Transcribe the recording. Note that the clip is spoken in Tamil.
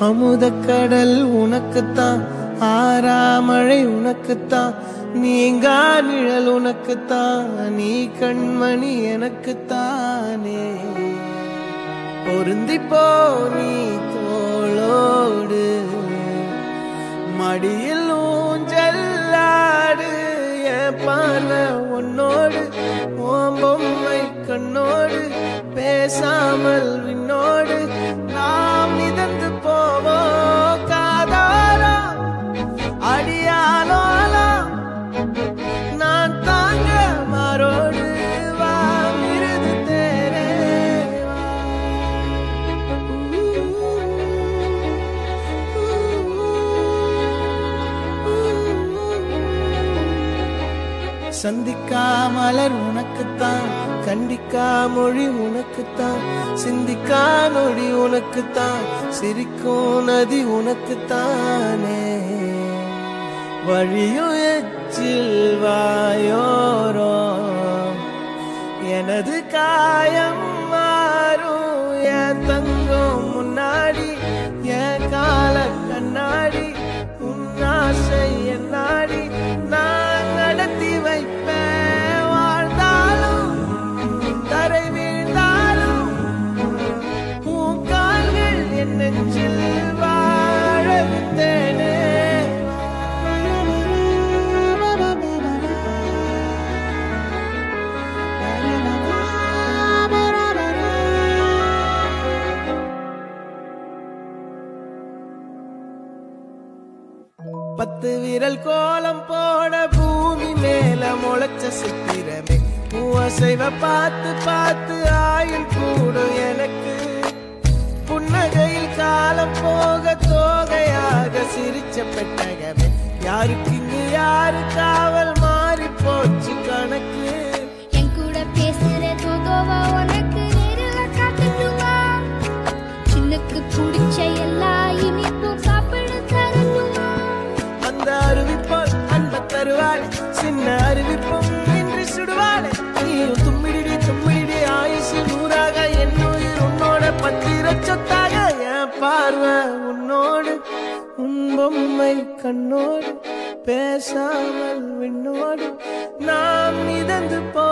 அமுதக்கடல் உனக்குத்தான், ஆறாமழை உனக்குத்தான், நீங்கா நிழல் உனக்குத்தான், நீ கண்மணி எனக்குத்தானே. பொருந்திப்போ நீ தோளோடு, மடியில் ஊஞ்சல்லாடு, என் பார்வை உன்னோடு, ஓம் பொம்மை கண்ணோடு, பேசாமல் விண்ணோடு நாம் மிதந்து போவோம் காதாரா அடியாலோலா, நான் தாங்க மாறோடு வா மிருது தேரே சந்திக்கா மலர் உனக்குத்தான், கண்டிக்கா மொழி உனக்குத்தான், சிந்திக்கா நொடி உனக்குத்தான், சிரிக்கும் நதி உனக்குத்தானே. வழியும் எச்சில் வாயோரோ எனது காயம் மாறும், என் தங்கம் முன்னாடி என் கால கண்ணாடி, உன் ஆசை என் நாடி நான் நடத்தி வைப்பேன். வாழ்ந்தாலும் தரை வீழ்ந்தாலும் உன் கால்கள் என் நெஞ்சில் வாழ விட்டேனே. பத்து விரல் கோலம் போட பூமி மேல முளைச்ச சித்திரமே, அசைவ பார்த்து பார்த்து ஆயுள் கூடும் எனக்கு. புன்னகையில் காலம் போக தோகையாக சிரிச்ச பெட்டகமே, யாருக்கு இங்கு யாரு காவல் மாறி போச்சு கணக்கு. என் கூட பேசுற தோதோவா உனக்கு நேரில் காட்டட்டுமா, சின்னுக்கு பிடிச்ச எல்லா இனிப்பும் சாப்பிட தரட்டுமா. அந்த அருவிப்போல் அன்ப தருவாள், சின்ன அருவிப்பும் இன்று சுடுவாள். நீயும் தும்மிடி தும்மிடி ஆயுசு நூறாக, என் உயிர் உன்னோட பத்திர சொத்தாக. என் பார்வை உன்னோடு, உன் பொம்மை கண்ணோடு, பேசாமல் விண்ணோடு நாம் மிதந்து போ